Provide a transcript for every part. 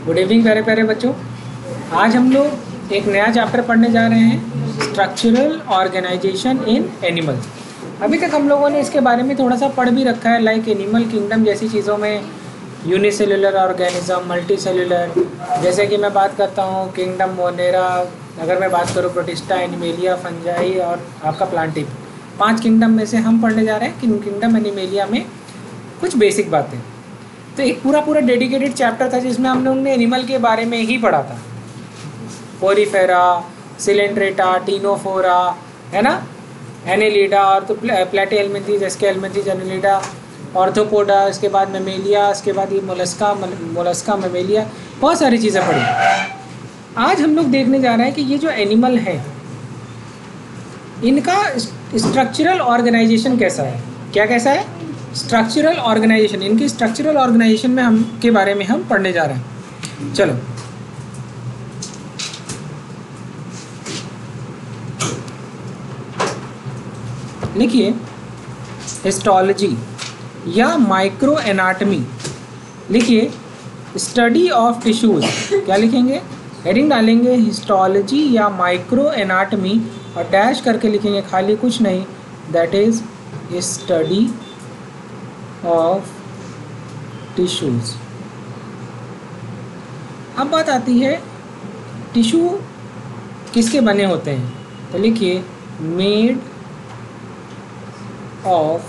Good evening प्यारे प्यारे बच्चों। आज हम लोग एक नया चैप्टर पढ़ने जा रहे हैं, स्ट्रक्चरल ऑर्गेनाइजेशन इन एनिमल्स। अभी तक हम लोगों ने इसके बारे में थोड़ा सा पढ़ भी रखा है, लाइक एनिमल किंगडम जैसी चीज़ों में यूनिसेलुलर ऑर्गेनिज्म, मल्टीसेलुलर। जैसे कि मैं बात करता हूँ किंगडम मोनेरा, अगर मैं बात करूँ प्रोटिस्टा, एनिमेलिया, फंजाई और आपका प्लांटिप। 5 किंगडम में से हम पढ़ने जा रहे हैं किंगडम एनिमेलिया में कुछ बेसिक बातें। तो एक पूरा डेडिकेटेड चैप्टर था जिसमें हम लोग ने एनिमल के बारे में ही पढ़ा था। पोरीफेरा, सिलेंट्रेटा, टीनोफोरा, है ना, एनेलिडा, और तो प्लेटिहेल्मिन्थीज, एस्केहेल्मिन्थीज, एनेलिडा, ऑर्थोपोडा, इसके बाद मेमेलिया, इसके बाद ये मोलस्का मेमेलिया, बहुत सारी चीज़ें पढ़ी। आज हम लोग देखने जा रहे हैं कि ये जो एनिमल है इनका स्ट्रक्चरल ऑर्गेनाइजेशन कैसा है। क्या कैसा है? Structural organisation. इनकी स्ट्रक्चरल ऑर्गेनाइजेशन में हम के बारे में हम पढ़ने जा रहे हैं। चलो लिखिए, हिस्टोलॉजी या माइक्रो एनाटमी। लिखिए स्टडी ऑफ टिश्यूज। क्या लिखेंगे? हेडिंग डालेंगे हिस्टोलॉजी या माइक्रो एनाटमी और डैश करके लिखेंगे, खाली कुछ नहीं, that is study of tissues. अब बात आती है टिश्यू किसके बने होते हैं, तो लिखिए made of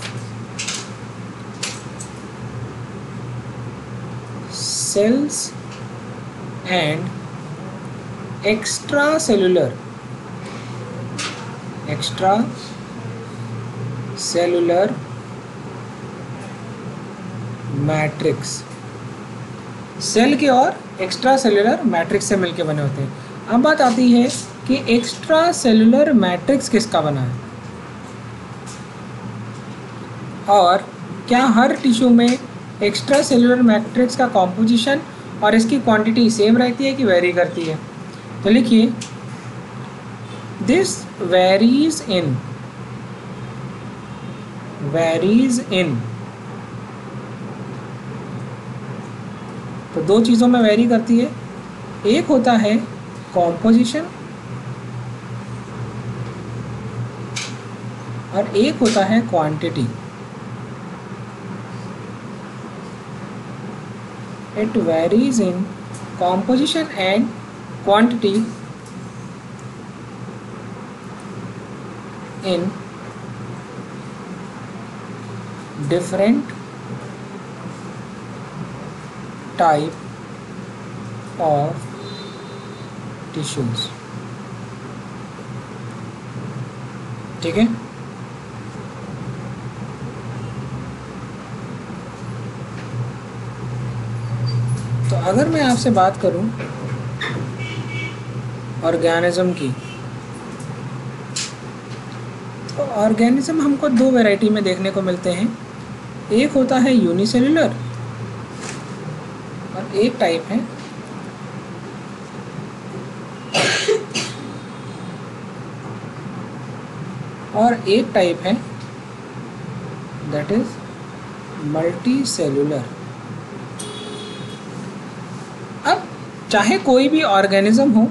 cells and extra cellular matrix. Cell के और एक्स्ट्रा सेलुलर मैट्रिक्स से मिलके बने होते हैं। अब बात आती है कि एक्स्ट्रा सेलुलर मैट्रिक्स किसका बना है, और क्या हर टिश्यू में एक्स्ट्रा सेलुलर मैट्रिक्स का कॉम्पोजिशन और इसकी क्वांटिटी सेम रहती है कि वेरी करती है। तो लिखिए दिस वेरीज इन। तो दो चीज़ों में वेरी करती है, एक होता है कॉम्पोजिशन और एक होता है quantity. It varies in composition and quantity in different type of tissues। ठीक है, तो अगर मैं आपसे बात करूं ऑर्गेनिज्म की, तो ऑर्गेनिज्म हमको दो वैरायटी में देखने को मिलते हैं। एक होता है यूनिसेलुलर और एक टाइप है दैट इज मल्टी सेलुलर। अब चाहे कोई भी ऑर्गेनिज्म हो,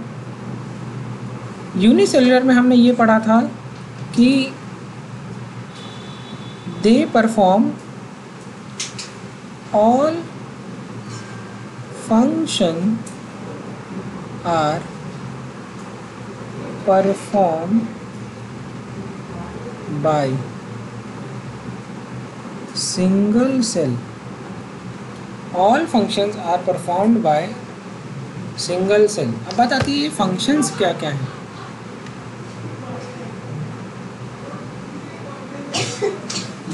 यूनिसेलुलर में हमने ये पढ़ा था कि they perform all function are perform by single cell. All functions are performed by single cell. अब बात आती है ये फंक्शंस क्या क्या हैं।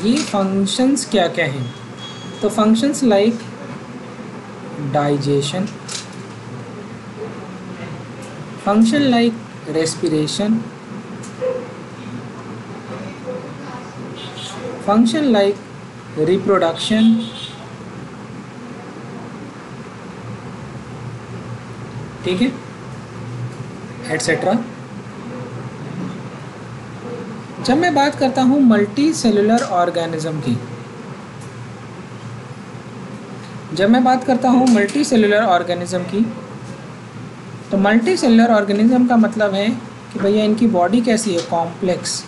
ये फंक्शंस क्या क्या हैं? तो functions like digestion, function like respiration, function like reproduction, ठीक है, एटसेट्रा। जब मैं बात करता हूँ मल्टी सेलुलर ऑर्गेनिज्म की, जब मैं बात करता हूँ मल्टी सेलुलर ऑर्गेनिज्म की, तो मल्टी सेलुलर ऑर्गेनिज्म का मतलब है कि भैया इनकी बॉडी कैसी है, कॉम्प्लेक्स।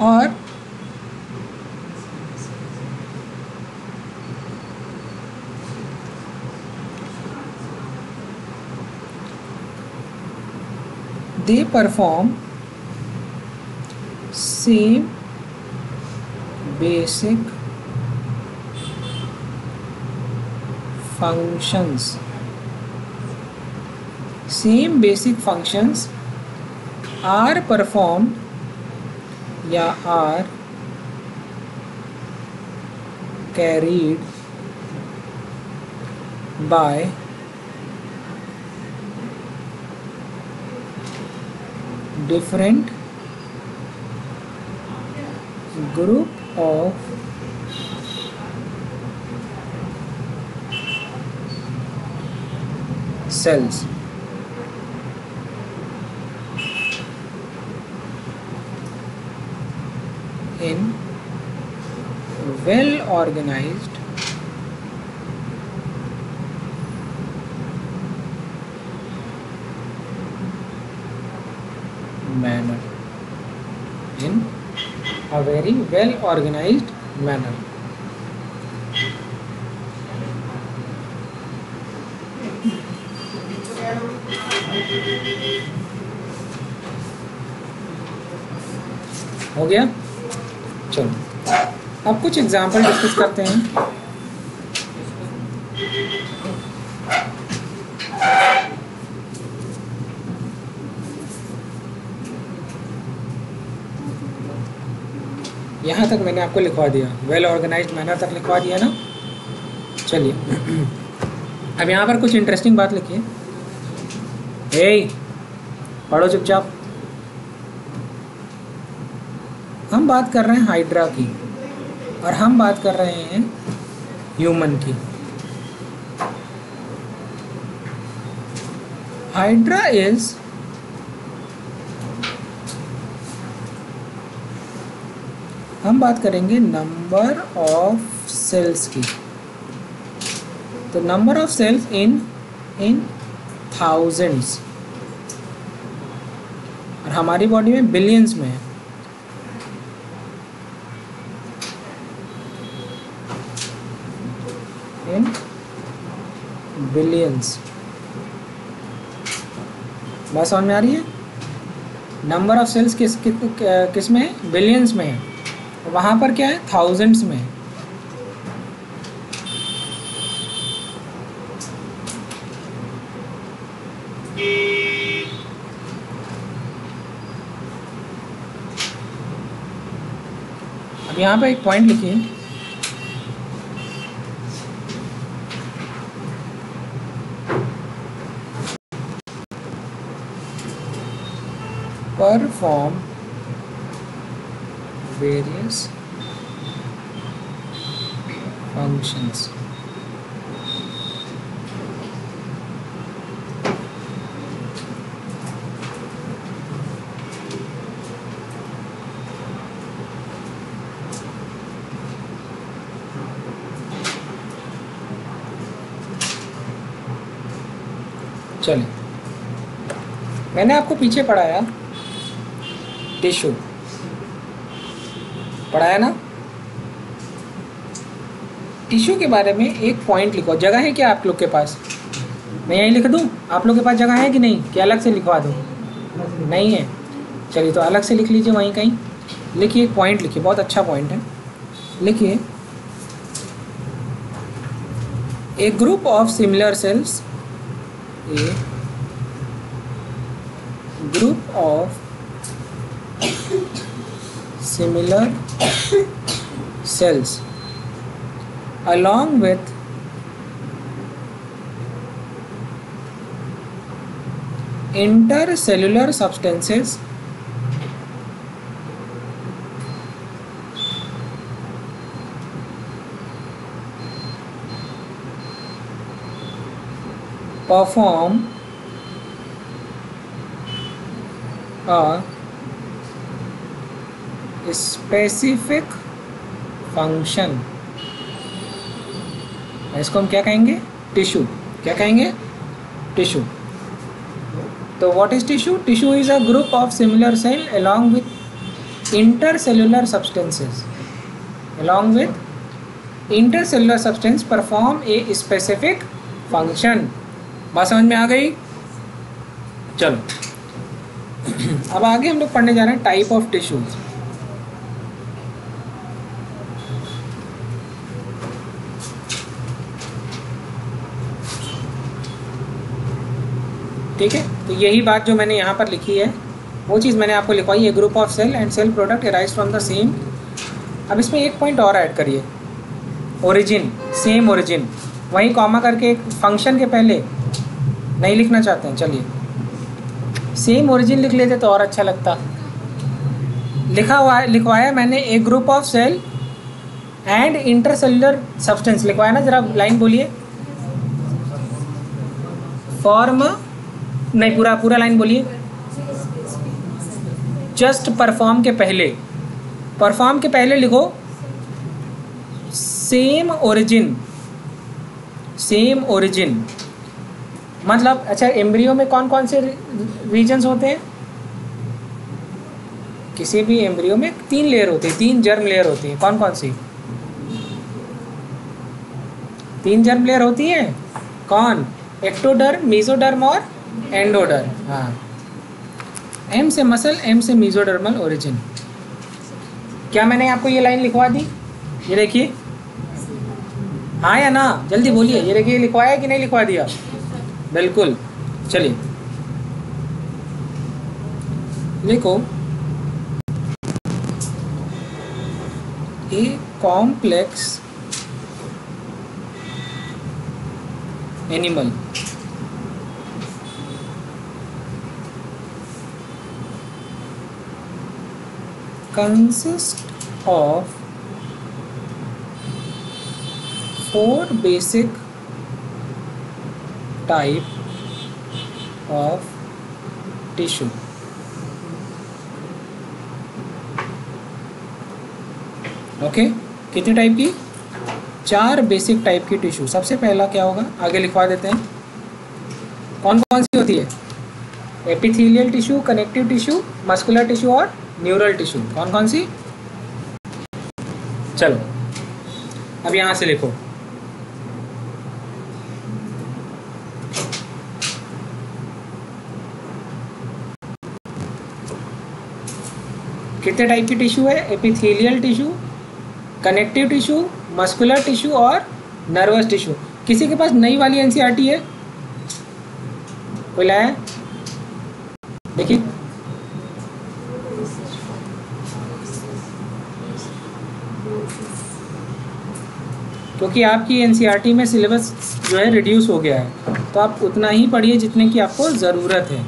और they perform same basic functions. Same basic functions are performed या are carried by different group of cells. In well organized manner. In a very well organized manner. हो गया? चलो अब कुछ एग्जाम्पल डिस्कस करते हैं। यहाँ तक मैंने आपको लिखवा दिया, वेल ऑर्गेनाइज्ड मैनर तक लिखवा दिया ना। चलिए अब यहाँ पर कुछ इंटरेस्टिंग बात लिखिए। पढ़ो चुपचाप। हम बात कर रहे हैं हाइड्रा की और हम बात कर रहे हैं ह्यूमन की। हाइड्रा इज हम बात करेंगे नंबर ऑफ सेल्स की। तो number of cells in thousands, और हमारी बॉडी में बिलियंस में है। In billions. बात समझ में आ रही है? नंबर ऑफ सेल्स किस में है? बिलियंस में है। वहाँ पर क्या है? थाउजेंड्स में है। अब यहाँ पे एक पॉइंट लिखिए, परफॉर्म various functions. चलिए मैंने आपको पीछे पढ़ाया टिश्यू, पढ़ाया ना। टिश्यू के बारे में एक पॉइंट लिखो। जगह है क्या आप लोग के पास? मैं यहीं लिख दूँ? आप लोग के पास जगह है कि नहीं, कि अलग से लिखवा दूँ? नहीं है। चलिए तो अलग से लिख लीजिए, वहीं कहीं लिखिए, एक पॉइंट लिखिए, बहुत अच्छा पॉइंट है। लिखिए, a group of similar cells, a group of similar cells along with intercellular substances perform a specific function, इसको हम क्या कहेंगे? टिश्यू। क्या कहेंगे? टिश्यू। तो what is tissue? Tissue is a group of similar cell along with intercellular substances, along with intercellular substance perform a specific function। बात समझ में आ गई? चलो अब आगे हम लोग पढ़ने जा रहे हैं टाइप ऑफ टिश्यूज। ठीक है, तो यही बात जो मैंने यहाँ पर लिखी है वो चीज़ मैंने आपको लिखवाई है, group of cell and cell product arise from the same. अब इसमें एक पॉइंट और ऐड करिए, ओरिजिन, सेम ओरिजिन। वहीं कॉमा करके एक फंक्शन के पहले नहीं लिखना चाहते हैं, चलिए सेम ओरिजिन लिख लेते तो और अच्छा लगता। लिखवाया मैंने a group of cell and intercellular substance, लिखवाया ना, जरा लाइन बोलिए। फॉर्म नहीं, पूरा लाइन बोलिए। जस्ट परफॉर्म के पहले, परफॉर्म के पहले लिखो सेम ओरिजिन, सेम ओरिजिन। मतलब अच्छा, एम्ब्रियो में कौन कौन से रीजन्स होते हैं? किसी भी एम्ब्रियो में 3 लेयर होती है, 3 जर्म लेयर होती है। कौन कौन सी? 3 जर्म लेयर होती है। कौन? एक्टोडर्म, मेसोडर्म और एंडोडर्म। हाँ, एम से मसल, एम से मेसोडर्मल ओरिजिन। क्या मैंने आपको ये लाइन लिखवा दी? ये देखिए, हाँ या ना, जल्दी बोलिए। ये देखिए, लिखवाया कि नहीं लिखवा दिया? बिल्कुल। चलिए देखो, a complex animal consists of 4 basic type of tissue। Okay, कितने टाइप की? 4 बेसिक टाइप की टिश्यू। सबसे पहला क्या होगा, आगे लिखवा देते हैं। कौन कौन सी होती है? Epithelial tissue, connective tissue, muscular tissue और न्यूरल टिश्यू। कौन कौन सी? चलो अब यहाँ से लिखो, कितने टाइप की टिश्यू है? Epithelial tissue, connective tissue, muscular tissue और नर्वस टिश्यू। किसी के पास नई वाली एनसीईआरटी है? कोई लाया? देखिए, क्योंकि आपकी एनसीईआरटी में सिलेबस जो है रिड्यूस हो गया है, तो आप उतना ही पढ़िए जितने की आपको ज़रूरत है।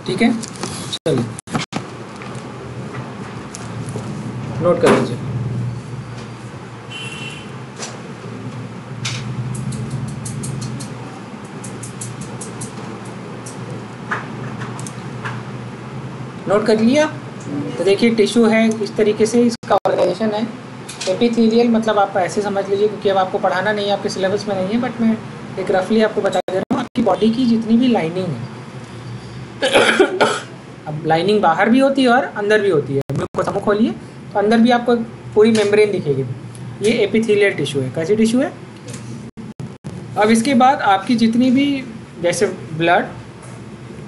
ठीक है, चलिए नोट कर लीजिए। नोट कर लिया? तो देखिए, टिश्यू है इस तरीके से, इसका ऑर्गेनाइजेशन है। एपिथेलियल मतलब आप ऐसे समझ लीजिए, क्योंकि अब आपको पढ़ाना नहीं है, आपके सिलेबस में नहीं है, बट मैं एक रफली आपको बता दे रहा हूँ। आपकी बॉडी की जितनी भी लाइनिंग है, अब लाइनिंग बाहर भी होती है और अंदर भी होती है। मुख को समूह खोलिए तो अंदर भी आपको पूरी मेम्ब्रेन दिखेगी। ये एपिथेलियल टिश्यू है। कैसी टिश्यू है? अब इसके बाद आपकी जितनी भी, जैसे ब्लड,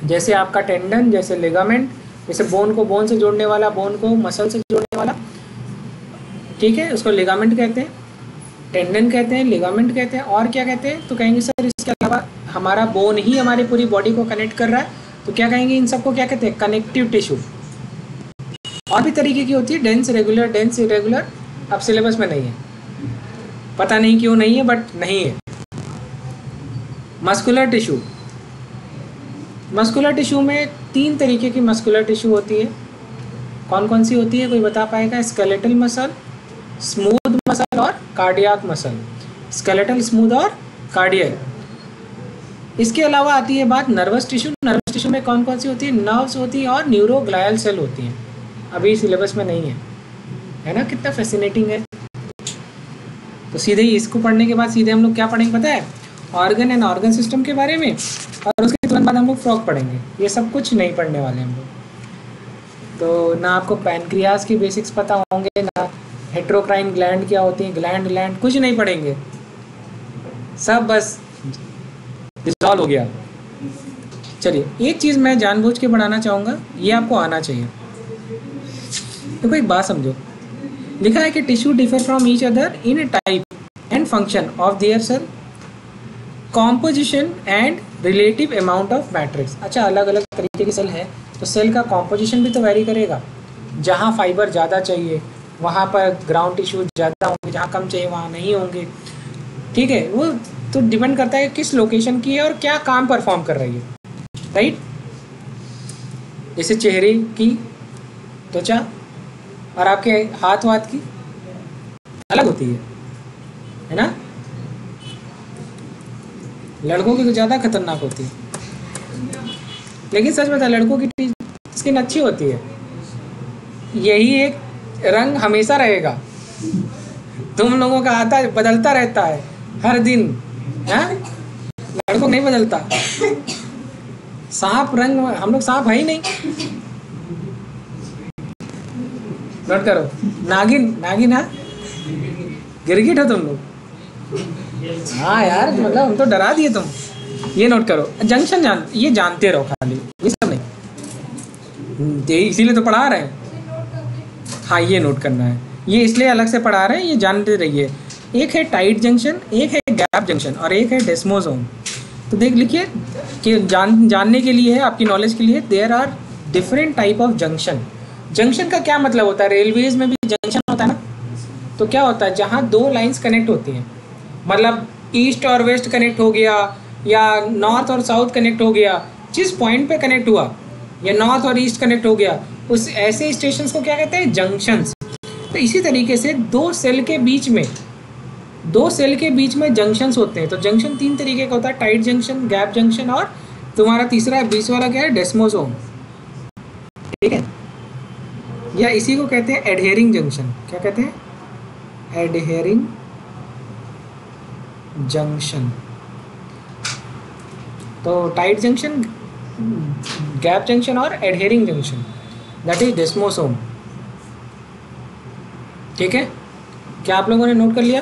जैसे आपका टेंडन, जैसे लिगामेंट, जैसे बोन को बोन से जोड़ने वाला, बोन को मसल से जोड़ने वाला, ठीक है, उसको लिगामेंट कहते हैं, टेंडन कहते हैं, लिगामेंट कहते हैं। और क्या कहते हैं? तो कहेंगे सर इसके अलावा हमारा बोन ही हमारी पूरी बॉडी को कनेक्ट कर रहा है, तो क्या कहेंगे? इन सबको क्या कहते हैं? Connective tissue. और भी तरीके की होती है, डेंस रेगुलर, डेंस इरेगुलर। अब सिलेबस में नहीं है, पता नहीं क्यों नहीं है, बट नहीं है। मस्कुलर टिश्यू, मस्कुलर टिश्यू में 3 तरीके की मस्कुलर टिश्यू होती है। कौन कौन सी होती है, कोई बता पाएगा? स्केलेटल मसल, स्मूथ मसल और कार्डियक मसल। स्केलेटल, स्मूथ और कार्डियक। इसके अलावा आती है बात नर्वस टिश्यू। नर्वस टिश्यू में कौन कौन सी होती है? नर्व्स होती है और न्यूरोग्लायल सेल होती हैं। अभी सिलेबस में नहीं है ना? कितना फैसिनेटिंग है। तो सीधे ही इसको पढ़ने के बाद सीधे हम लोग क्या पढ़ेंगे पता है? ऑर्गन एंड ऑर्गन सिस्टम के बारे में, और उसके तुरंत बाद हम लोग फ्रॉग पढ़ेंगे। ये सब कुछ नहीं पढ़ने वाले हम लोग। तो ना आपको पैनक्रियास की बेसिक्स पता होंगे, ना हेट्रोक्राइन ग्लैंड क्या होती है, ग्लैंड कुछ नहीं पढ़ेंगे, सब बस डिसॉल्व हो गया। चलिए, एक चीज़ मैं जानबूझ के पढ़ाना चाहूँगा, ये आपको आना चाहिए। देखो एक बात समझो, लिखा है कि tissue differ from each other in type and function of their cell, composition and relative amount of matrix. अच्छा, अलग अलग तरीके के सेल है तो सेल का कॉम्पोजिशन भी तो वैरी करेगा। जहाँ फाइबर ज़्यादा चाहिए वहाँ पर ग्राउंड टिश्यू ज़्यादा होंगे, जहाँ कम चाहिए वहाँ नहीं होंगे। ठीक है, वो तो डिपेंड करता है किस लोकेशन की है और क्या काम परफॉर्म कर रही है, राइट? जैसे चेहरे की त्वचा और आपके हाथ वाथ की अलग होती है ना? लड़कों की तो ज़्यादा खतरनाक होती है, लेकिन सच बता, लड़कों की स्किन अच्छी होती है। यही एक रंग हमेशा रहेगा, तुम लोगों का आता है बदलता रहता है हर दिन, हाँ? लड़कों नहीं बदलता। सांप रंग, हम लोग सांप है ही नहीं। नोट करो, नागिन हाँ, गिरगिट हो तुम लोग। हाँ यार, मतलब हम तो डरा दिए तुम। ये नोट करो, जंक्शन ये जानते रहो खाली, ये सब नहीं, इसीलिए तो पढ़ा रहे हैं। हाँ, ये नोट करना है, ये इसलिए अलग से पढ़ा रहे हैं, ये जानते रहिए। एक है टाइट जंक्शन, एक है गैप जंक्शन और एक है डेस्मोसोम। तो देख लिखिए कि जानने के लिए है, आपकी नॉलेज के लिए, there are different type of junction. Junction का क्या मतलब होता है? रेलवेज में भी जंक्शन होता है ना, तो क्या होता है? जहाँ दो लाइंस कनेक्ट होती हैं, मतलब ईस्ट और वेस्ट कनेक्ट हो गया या नॉर्थ और साउथ कनेक्ट हो गया, जिस पॉइंट पे कनेक्ट हुआ, या नॉर्थ और ईस्ट कनेक्ट हो गया, उस ऐसे स्टेशंस को क्या कहते हैं? जंक्शंस। तो इसी तरीके से दो सेल के बीच में जंक्शंस होते हैं। तो जंक्शन तीन तरीके का होता है, टाइट जंक्शन, गैप जंक्शन और तुम्हारा तीसरा बीच वाला क्या है? डेस्मोसोम। ठीक है, या इसी को कहते हैं एडहेरिंग जंक्शन। क्या कहते हैं? Adhering junction. तो टाइट जंक्शन, गैप जंक्शन और एडहेरिंग जंक्शन, दैट इज डेस्मोसोम। ठीक है, क्या आप लोगों ने नोट कर लिया?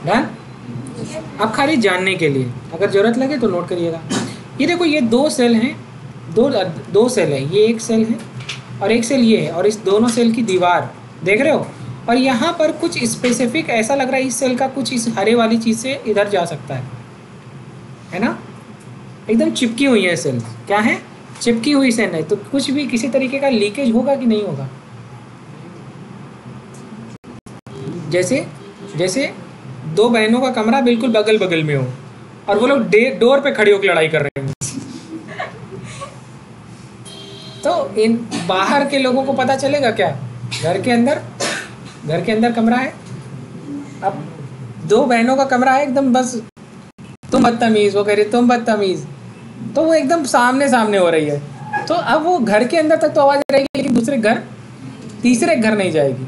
डन? अब खाली जानने के लिए, अगर ज़रूरत लगे तो नोट करिएगा। ये देखो, ये दो सेल हैं, दो सेल है, ये एक सेल है और एक सेल ये है, और इस दोनों सेल की दीवार देख रहे हो, और यहाँ पर कुछ स्पेसिफिक ऐसा लग रहा है इस सेल का कुछ इस हरे वाली चीज़ से इधर जा सकता है ना? एकदम चिपकी हुई है सेल। क्या है? चिपकी हुई सेल है, तो कुछ भी किसी तरीके का लीकेज होगा कि नहीं होगा? जैसे दो बहनों का कमरा बिल्कुल बगल बगल में हो और वो लोग डोर पे खड़ी होकर लड़ाई कर रहे हैं, तो इन बाहर के लोगों को पता चलेगा क्या? घर के अंदर कमरा है, अब दो बहनों का कमरा है एकदम, बस तुम बदतमीज़, वो कह रही तुम बदतमीज़, तो वो एकदम सामने सामने हो रही है। तो अब वो घर के अंदर तक तो आवाज़ रहेगी, लेकिन तीसरे घर नहीं जाएगी।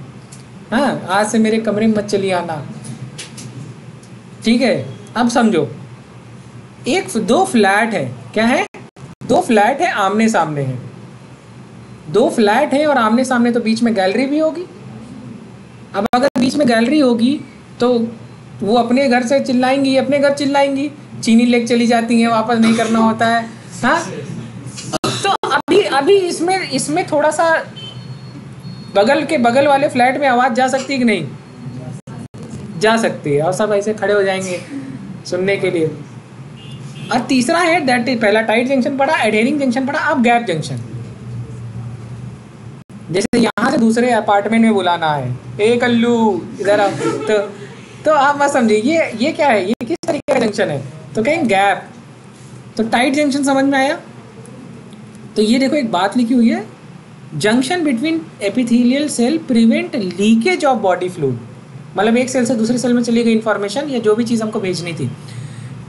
हाँ, आज से मेरे कमरे में मत चली आना। ठीक है, अब समझो, दो फ्लैट है, क्या है? दो फ्लैट है, आमने सामने है। दो फ्लैट है और आमने सामने, तो बीच में गैलरी भी होगी। अब अगर बीच में गैलरी होगी तो वो अपने घर से चिल्लाएंगी, अपने घर चिल्लाएंगी, चीनी लेके चली जाती हैं, वापस नहीं करना होता है। हाँ, तो अभी इसमें थोड़ा सा बगल वाले फ्लैट में आवाज़ जा सकती है कि नहीं? जा सकती है, और सब ऐसे खड़े हो जाएंगे सुनने के लिए। और तीसरा है दैट इज, पहला टाइट जंक्शन पढ़ा, एडहेरिंग जंक्शन पढ़ा, अब गैप जंक्शन। जैसे यहाँ से दूसरे अपार्टमेंट में बुलाना है, ए कल्लू इधर आ, तो आप बस समझिए ये क्या है, ये किस तरीके का जंक्शन है, तो कहें गैप। तो टाइट जंक्शन समझ में आया। तो ये देखो एक बात लिखी हुई है, junction between epithelial cell prevent leakage of body fluid, मतलब एक सेल से दूसरे सेल में चली गई इंफॉर्मेशन या जो भी चीज़ हमको भेजनी थी,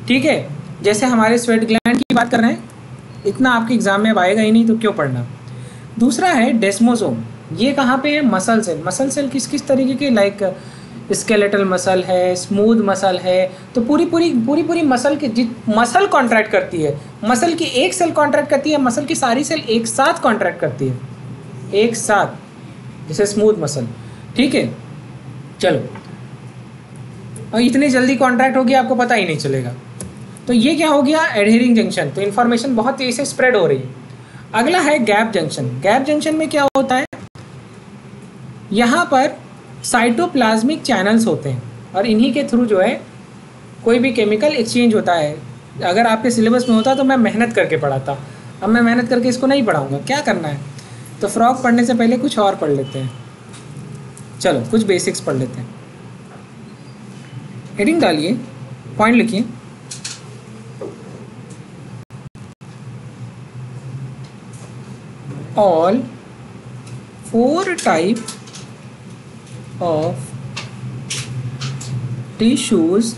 ठीक है। जैसे हमारे स्वेट ग्लैंड की बात कर रहे हैं, इतना आपके एग्जाम में अब आएगा ही नहीं तो क्यों पढ़ना। दूसरा है डेस्मोसोम, ये कहाँ पे है, मसल सेल। मसल सेल किस किस तरीके के, लाइक स्केलेटल मसल है, स्मूथ मसल है, तो पूरी मसल के मसल कॉन्ट्रैक्ट करती है, मसल की एक सेल कॉन्ट्रैक्ट करती है, मसल की सारी सेल एक साथ कॉन्ट्रैक्ट करती है, एक साथ, जैसे स्मूथ मसल, ठीक है। चलो, और इतनी जल्दी कॉन्ट्रैक्ट होगी आपको पता ही नहीं चलेगा। तो ये क्या हो गया, एडहेरिंग जंक्शन, तो इन्फॉर्मेशन बहुत तेज़ी से स्प्रेड हो रही है। अगला है गैप जंक्शन। गैप जंक्शन में क्या होता है, यहाँ पर साइटोप्लाज्मिक चैनल्स होते हैं और इन्हीं के थ्रू जो है कोई भी केमिकल एक्सचेंज होता है। अगर आपके सिलेबस में होता तो मैं मेहनत करके पढ़ाता, अब मैं मेहनत करके इसको नहीं पढ़ाऊँगा, क्या करना है। तो फ्रॉग पढ़ने से पहले कुछ और पढ़ लेते हैं, चलो कुछ बेसिक्स पढ़ लेते हैं। हेडिंग डालिए, पॉइंट लिखिए, all 4 type of tissues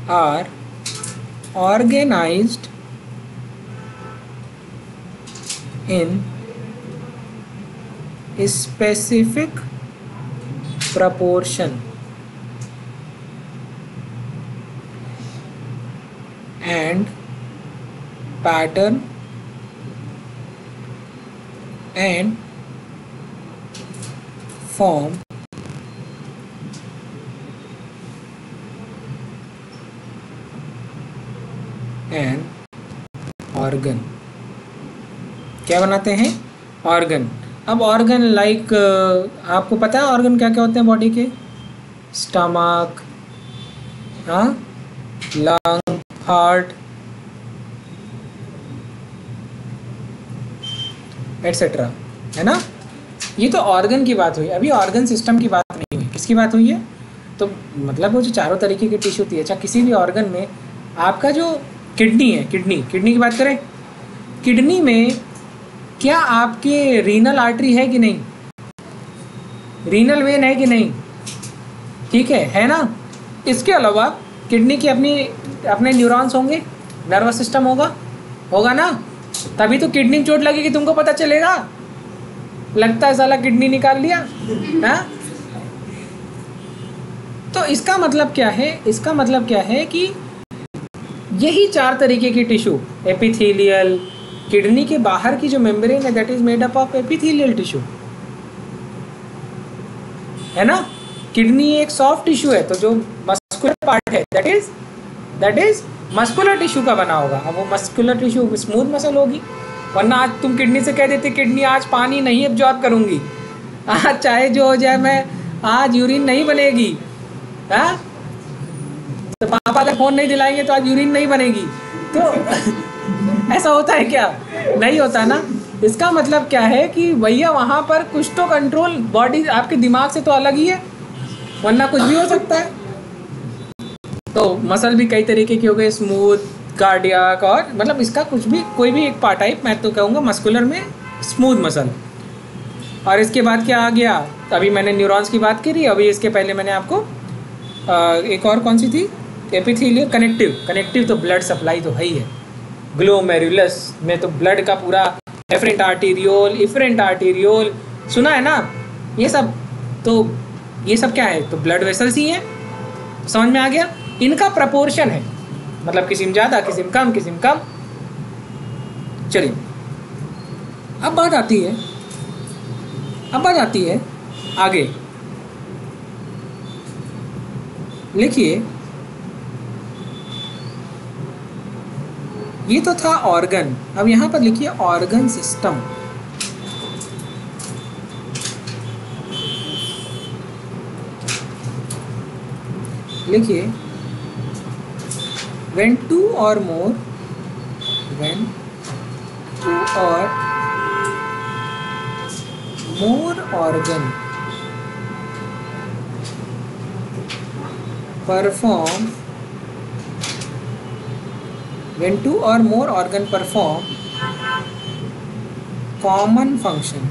are organized in a specific proportion and pattern and form an organ। क्या बनाते हैं, ऑर्गन। अब ऑर्गन लाइक आपको पता है ऑर्गन क्या क्या होते हैं बॉडी के, स्टमक, हाँ, लंग, हार्ट एटसेट्रा, है ना। ये तो ऑर्गन की बात हुई, अभी ऑर्गन सिस्टम की बात नहीं हुई। किसकी बात हुई है, तो मतलब वो जो चारों तरीके की टिश्यू होती है, अच्छा किसी भी ऑर्गन में आपका जो किडनी है, किडनी की बात करें, किडनी में क्या आपके रीनल आर्टरी है कि नहीं, रीनल वेन है कि नहीं, ठीक है ना। इसके अलावा किडनी की अपने न्यूरॉन्स होंगे, नर्वस सिस्टम होगा ना, तभी तो किडनी में चोट लगेगी तुमको पता चलेगा, लगता है साला किडनी निकाल लिया, हाँ। तो इसका मतलब क्या है, इसका मतलब क्या है कि यही 4 तरीके की टिश्यू, एपिथेलियल, किडनी के बाहर की जो मेम्ब्रेन है that is made up of epithelial tissue, है ना। किडनी एक सॉफ्ट टिश्यू है, तो जो मस्कुलर पार्ट है दैट इज मस्कुलर टिश्यू का बना होगा। अब वो मस्कुलर टिश्यू स्मूथ मसल होगी, वरना आज तुम किडनी से कह देते किडनी आज पानी नहीं एब्जॉर्ब करूंगी, आज चाहे जो हो जाए मैं आज यूरिन नहीं बनेगी, हाँ, तो पापा अगर फोन नहीं दिलाएंगे तो आज यूरिन नहीं बनेगी। तो ऐसा होता है क्या, नहीं होता ना। इसका मतलब क्या है कि भैया वहाँ पर कुछ तो कंट्रोल बॉडी आपके दिमाग से तो अलग ही है, वरना कुछ भी हो सकता है। तो मसल भी कई तरीके के हो गए, स्मूथ, कार्डियक, और मतलब इसका कुछ भी कोई भी एक पार्ट टाइप, मैं तो कहूँगा मस्कुलर में स्मूथ मसल। और इसके बाद क्या आ गया, अभी मैंने न्यूरॉन्स की बात करी, अभी इसके पहले मैंने आपको एक और कौन सी थी, एपिथेलियल, कनेक्टिव तो ब्लड सप्लाई तो है ही है, ग्लोमेरुलस में तो ब्लड का पूरा एफरेंट आर्टीरियोल सुना है ना, ये सब। तो ये सब क्या है, तो ब्लड वेसल्स ही हैं, समझ में आ गया। इनका प्रपोर्शन है, मतलब किसी में ज़्यादा, किसी में कम। चलिए अब बात आती है आगे, लिखिए, ये तो था ऑर्गन, अब यहाँ पर लिखिए ऑर्गन सिस्टम। लिखिए when two or more organ perform common function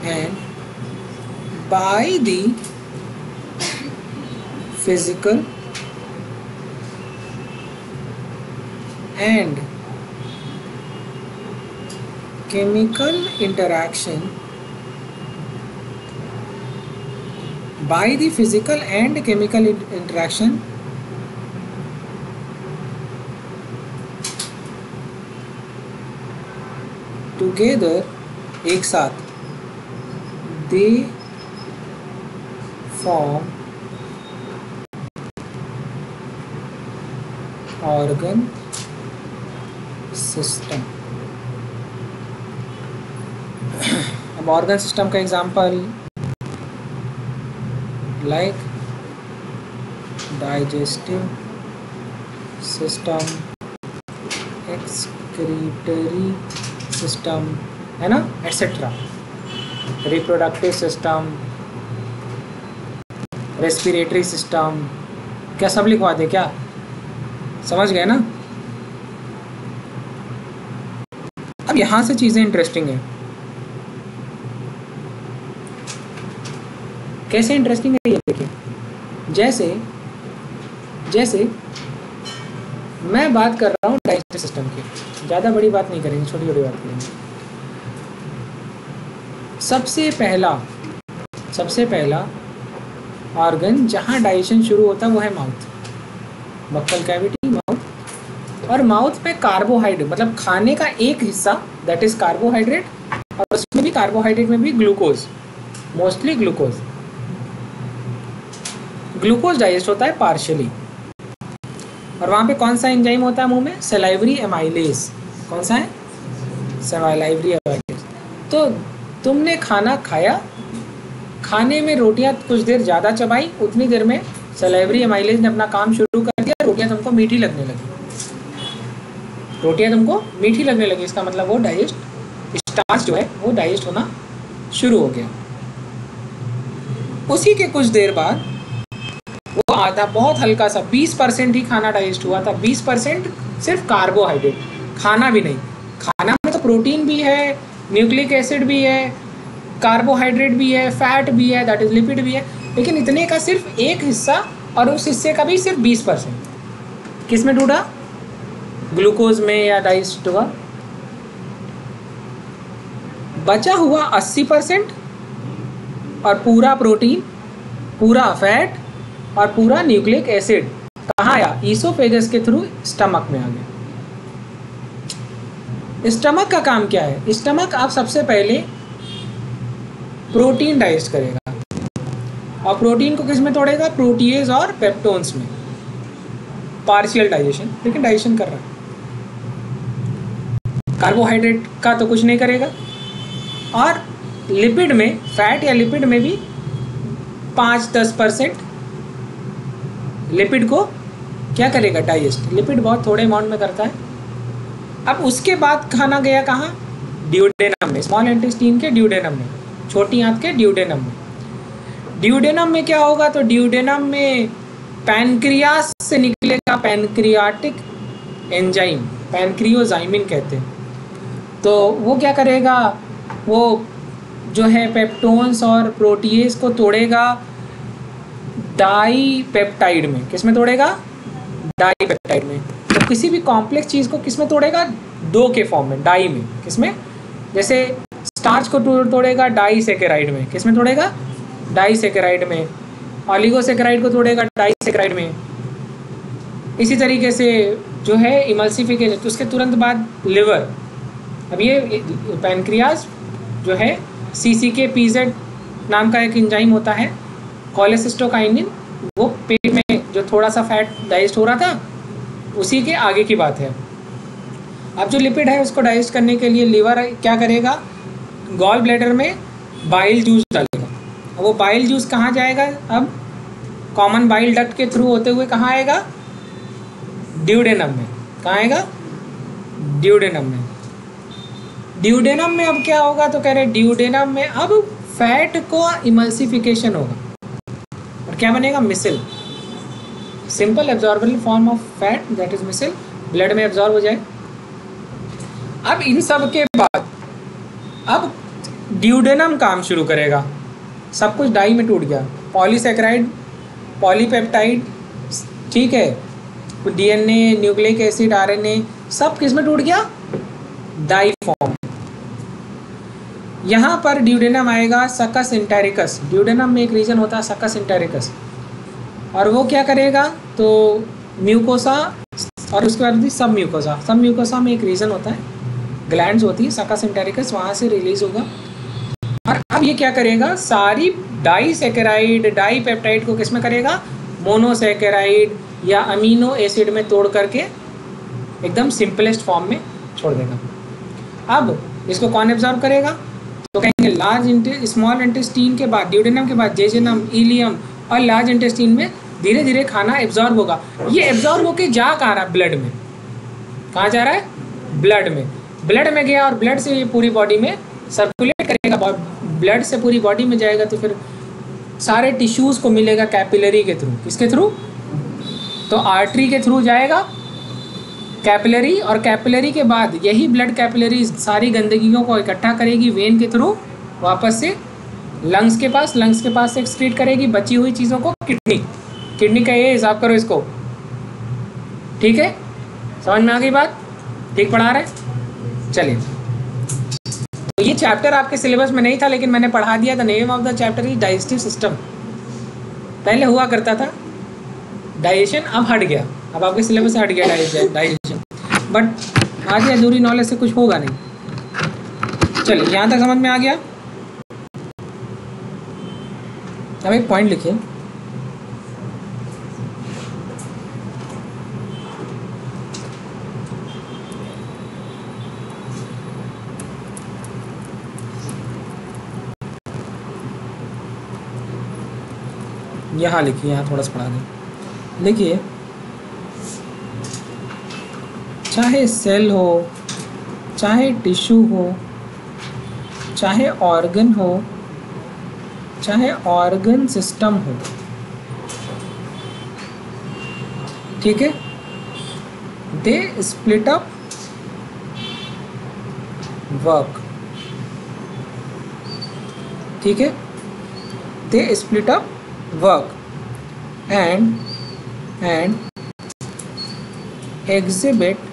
and by the physical and chemical interaction together एक साथ they form organ system। अब ऑर्गन सिस्टम का example like digestive system, excretory system, है ना, etcetera, reproductive system, respiratory system. क्या सब लिखवा दे क्या? समझ गए ना? अब यहाँ से चीज़ें इंटरेस्टिंग है। कैसे इंटरेस्टिंग है ये देखिए। जैसे मैं बात कर रहा हूँ डाइजेस्टिव सिस्टम की, ज़्यादा बड़ी बात नहीं करेंगे, छोटी छोटी बात करेंगे। सबसे पहला ऑर्गन जहाँ डाइजेशन शुरू होता है वो है माउथ, बक्कल कैविटी, माउथ। और माउथ पे कार्बोहाइड्रेट मतलब खाने का एक हिस्सा दैट इज कार्बोहाइड्रेट, और उसमें भी कार्बोहाइड्रेट में भी ग्लूकोज, मोस्टली ग्लूकोज डाइजेस्ट होता है पार्शियली। और वहाँ पे कौन सा एंजाइम होता है मुंह में? Salivary amylase. कौन सा है? Salivary amylase. तो तुमने खाना खाया, खाने में रोटियां कुछ देर ज़्यादा चबाई, उतनी देर में सलाइवरी एमाइलेज ने अपना काम शुरू कर दिया, रोटियां तुमको मीठी लगने लगी। इसका मतलब वो स्टार्च जो है वो डाइजेस्ट होना शुरू हो गया। उसी के कुछ देर बाद वो आधा बहुत हल्का सा 20% ही खाना डाइजेस्ट हुआ था, 20% सिर्फ कार्बोहाइड्रेट, खाना भी नहीं। खाना में तो प्रोटीन भी है, न्यूक्लिक एसिड भी है, कार्बोहाइड्रेट भी है, फैट भी है, दैट इज लिपिड भी है, लेकिन इतने का सिर्फ एक हिस्सा, और उस हिस्से का भी सिर्फ 20% किस में टूटा? ग्लूकोज में या डाइजेस्ट हुआ। बचा हुआ 80% और पूरा प्रोटीन, पूरा फैट और पूरा न्यूक्लिक एसिड कहाँ आया? ईसोफेगस के थ्रू स्टमक में आ गया। स्टमक का काम क्या है? स्टमक आप सबसे पहले प्रोटीन डाइजेस्ट करेगा, और प्रोटीन को किस में तोड़ेगा? प्रोटीएज और पेप्टोन्स में। पार्शियल डाइजेशन, लेकिन डाइजेशन कर रहा है। कार्बोहाइड्रेट का तो कुछ नहीं करेगा। और लिपिड में, फैट या लिपिड में भी 5-10% लिपिड को क्या करेगा? डाइजेस्ट। लिपिड बहुत थोड़े अमाउंट में करता है। अब उसके बाद खाना गया कहाँ? ड्यूडेनम में, स्मॉल इंटेस्टाइन के ड्यूडेनम में, छोटी आंत के ड्यूडेनम में। ड्यूडेनम में क्या होगा? तो ड्यूडेनम में पैनक्रियास से निकलेगा पैनक्रियाटिक एंजाइम, पैनक्रियोजाइमिन कहते हैं। तो वो क्या करेगा? वो जो है पेप्टोन्स और प्रोटीएज को तोड़ेगा डाईपेप्टाइड में। किस में तोड़ेगा? डाईपेप्टाइड में। तो किसी भी कॉम्प्लेक्स चीज़ को किस में तोड़ेगा? 2 के फॉर्म में, डाई में। किस में? जैसे स्टार्च को तोड़ेगा डाईसेकेराइड में। किस में तोड़ेगा? डाईसेकेराइड में। ऑलिगोसेकेराइड को तोड़ेगा डाईसेकेराइड में। इसी तरीके से जो है इमल्सिफिकेशन, तो उसके तुरंत बाद लिवर। अब ये पैनक्रियाज जो है CCK-PZ नाम का एक एंजाइम होता है, कोलेसिस्टोकाइनिन, वो पेट में जो थोड़ा सा फैट डाइजेस्ट हो रहा था उसी के आगे की बात है। अब जो लिपिड है उसको डाइजेस्ट करने के लिए लीवर क्या करेगा, गॉल ब्लैडर में बाइल जूस डालेगा। अब वो बाइल जूस कहाँ जाएगा, अब कॉमन बाइल डक्ट के थ्रू होते हुए कहाँ आएगा, ड्यूडेनम में। कहाँ आएगा, ड्यूडेनम में। ड्यूडेनम में अब क्या होगा, तो कह रहे ड्यूडेनम में अब फैट को इमल्सिफिकेशन होगा और क्या बनेगा, micelle, simple absorbable form of fat that is micelle, blood में एब्जॉर्ब हो जाए। अब इन सब के बाद अब ड्यूडेनम काम शुरू करेगा, सब कुछ डाई में टूट गया, पॉलीसैकेराइड, पॉलीपेप्टाइड, ठीक है, डीएनए, न्यूक्लिक एसिड, आरएनए, सब किस में टूट गया, डाई फॉर्म। यहाँ पर ड्यूडेनम आएगा सकस इंटेरिकस, ड्यूडेनम में एक रीजन होता है सकस इंटेरिकस, और वो क्या करेगा, तो म्यूकोसा और उसके बाद सब म्यूकोसा, सब म्यूकोसा में एक रीजन होता है, ग्लैंड्स होती है सकस इंटेरिकस, वहाँ से रिलीज होगा। और अब ये क्या करेगा, सारी डाईसैकेराइड, डाईपेप्टाइड को किस में करेगा, मोनोसैकेराइड या अमीनो एसिड में तोड़ करके एकदम सिंपलेस्ट फॉर्म में छोड़ देगा। अब इसको कौन एब्जॉर्ब करेगा, तो कहेंगे लार्ज स्मॉल इंटेस्टीन के बाद, ड्यूडेनम के बाद जेजुनम, इलियम और लार्ज इंटेस्टीन में धीरे धीरे खाना एब्जॉर्ब होगा। ये एब्जॉर्ब होके जा कहाँ रहा है, ब्लड में। कहाँ जा रहा है, ब्लड में। ब्लड में गया और ब्लड से ये पूरी बॉडी में सर्कुलेट करेगा, ब्लड से पूरी बॉडी में जाएगा तो फिर सारे टिश्यूज़ को मिलेगा कैपिलरी के थ्रू। किसके थ्रू, तो आर्टरी के थ्रू जाएगा कैपिलरी, और कैपिलरी के बाद यही ब्लड कैपिलरी सारी गंदगियों को इकट्ठा करेगी वेन के थ्रू, वापस से लंग्स के पास, लंग्स के पास से एक्सक्रीट करेगी बची हुई चीज़ों को किडनी, किडनी का ये हिसाब करो इसको, ठीक है, समझ में आ गई बात, ठीक पढ़ा रहे। चलिए, तो ये चैप्टर आपके सिलेबस में नहीं था लेकिन मैंने पढ़ा दिया। The name of the chapter is digestive system. पहले हुआ करता था डाइजेशन, अब हट गया, अब आपके सिलेबस से हट गया डाइजेशन, बट आज ये अधूरी नॉलेज से कुछ होगा नहीं। चलिए, यहाँ तक समझ में आ गया। अब एक पॉइंट लिखिए, यहाँ लिखिए, यहाँ थोड़ा सा पढ़ा दें। देखिए, चाहे सेल हो, चाहे टिश्यू हो, चाहे ऑर्गन हो, चाहे ऑर्गन सिस्टम हो, ठीक है, दे स्प्लिट अप वर्क, ठीक है, they split up work and exhibit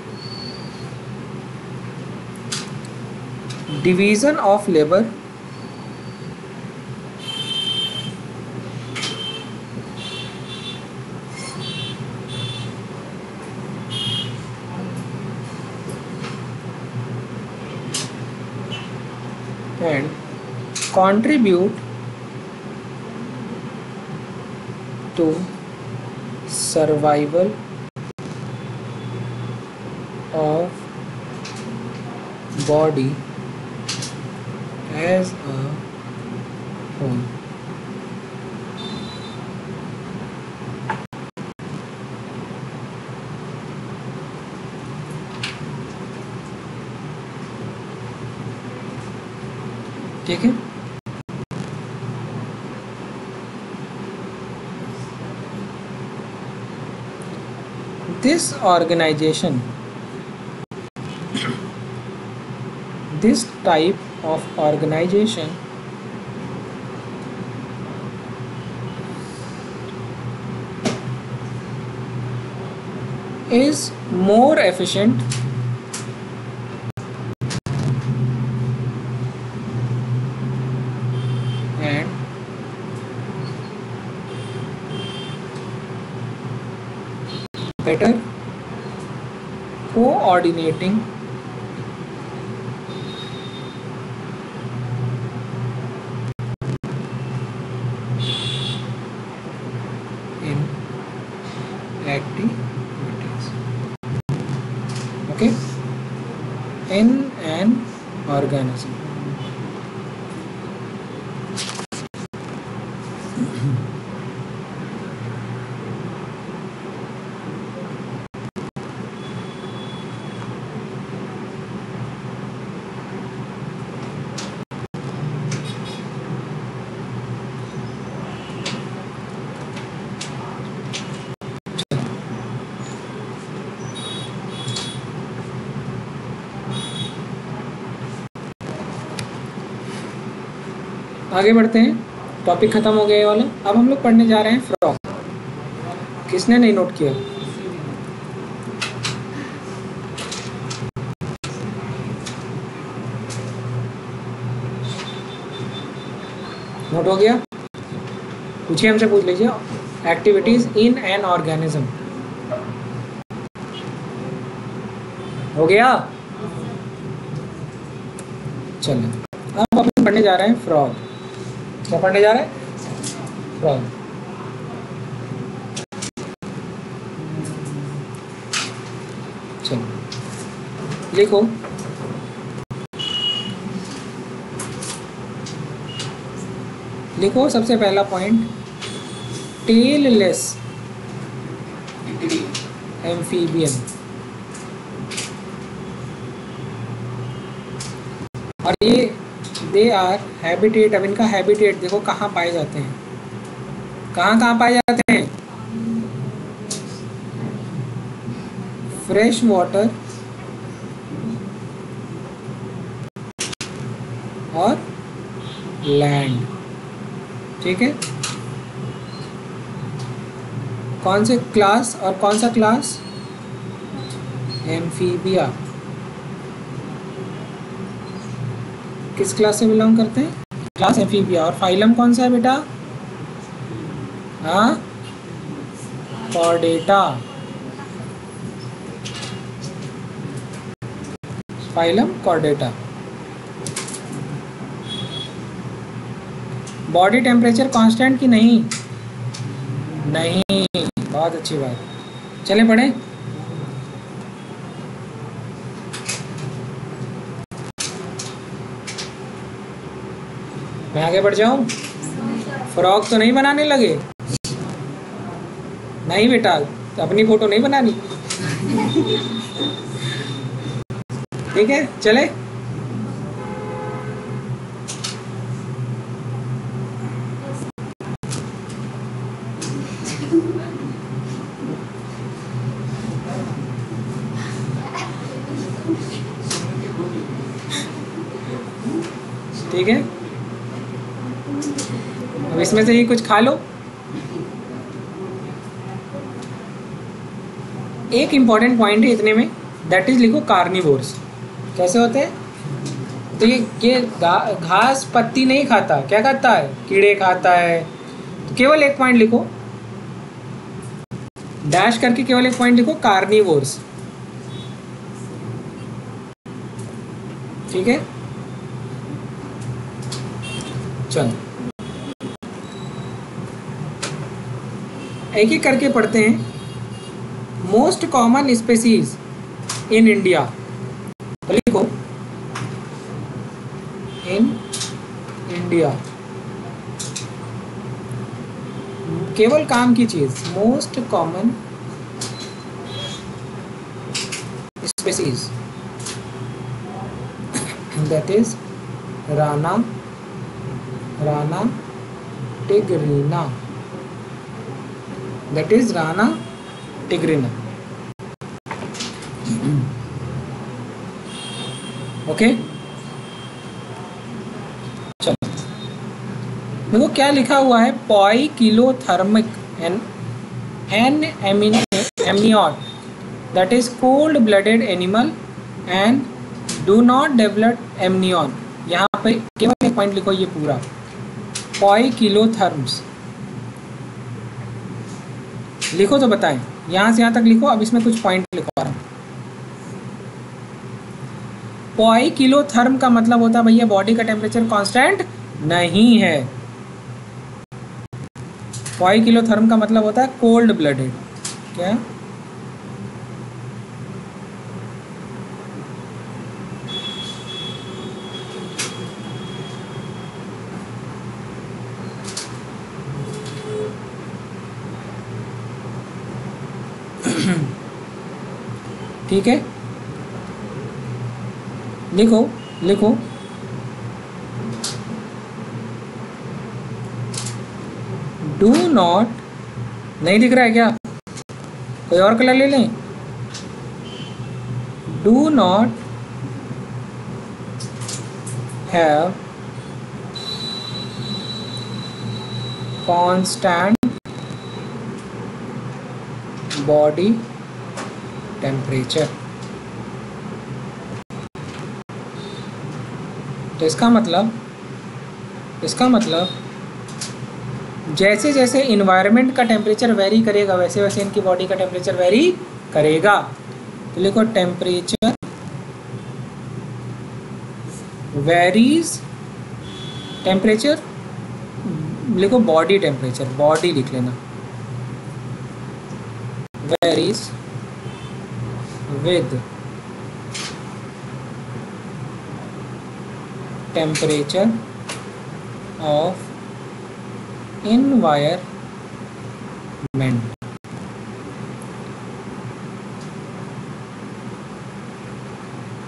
division of labor and contribute to survival of body as a whole. ठीक है, this organization, this type of organization is more efficient and better coordinating in activities. Okay, in an organism. आगे बढ़ते हैं, topic खत्म हो गया ये वाला। अब हम लोग पढ़ने जा रहे हैं फ्रॉग। किसने नहीं नोट किया? नोट हो गया? पूछिए, हमसे पूछ लीजिए। एक्टिविटीज इन एन ऑर्गेनिज्म हो गया? चलो, अब अपन पढ़ने जा रहे हैं फ्रॉग। क्या पढ़ने जा रहे हैं? फ्रॉग। चलो लिखो, लिखो सबसे पहला पॉइंट, टेललेस एम्फीबियन। और ये दे आर हैबिटेट। अब इनका हैबिटेट देखो कहाँ पाए जाते हैं, कहाँ कहाँ पाए जाते हैं? फ्रेश वाटर और लैंड। ठीक है, कौन से क्लास और कौन सा क्लास? एम्फीबिया। किस क्लास से बिलोंग करते हैं? Class amphibia. और फाइलम कौन सा है बेटा? हाँ, Chordata. Phylum Chordata. Body temperature constant की नहीं? नहीं, बहुत अच्छी बात। चले पढ़े। मैं आगे बढ़ जाऊं? फ्रॉक तो नहीं बनाने लगे? नहीं बेटा, अपनी फोटो नहीं बनानी। ठीक है, चले। ठीक है, अब इसमें से ही कुछ खा लो। एक इंपॉर्टेंट पॉइंट है इतने में, दैट इज लिखो कार्निवोर्स। कैसे होते हैं? तो ये घास पत्ती नहीं खाता, क्या खाता है? कीड़े खाता है। तो केवल एक पॉइंट लिखो, डैश करके केवल एक पॉइंट लिखो, कार्निवोर्स। ठीक है, चलो एक एक करके पढ़ते हैं। Most common species in India, तो लिखो इन इंडिया। केवल काम की चीज, most common species, that is Rana tigrina. That is Rana tigrina. Okay, चलो देखो क्या लिखा हुआ है। Poikilothermic an amniote, that is cold blooded animal and do not develop amnion. यहाँ पे केवल एक पॉइंट लिखो, ये पूरा पॉइकिलोथर्म्स लिखो तो बताएं। यहाँ से यहाँ तक लिखो। अब इसमें कुछ पॉइंट लिखो। पॉइकिलोथर्म का मतलब होता है भैया बॉडी का टेम्परेचर कांस्टेंट नहीं है। पॉइकिलोथर्म का मतलब होता है कोल्ड ब्लडेड। क्या? ठीक है, लिखो लिखो, डू नॉट, नहीं दिख रहा है क्या? कोई और कलर ले लें। Do not have constant body temperature. तो इसका मतलब जैसे जैसे इन्वायरमेंट का टेम्परेचर वेरी करेगा वैसे वैसे इनकी बॉडी का टेम्परेचर वेरी करेगा। तो लिखो टेम्परेचर वेरीज, टेम्परेचर लिखो बॉडी टेम्परेचर, बॉडी लिख लेना, varies with temperature of environment।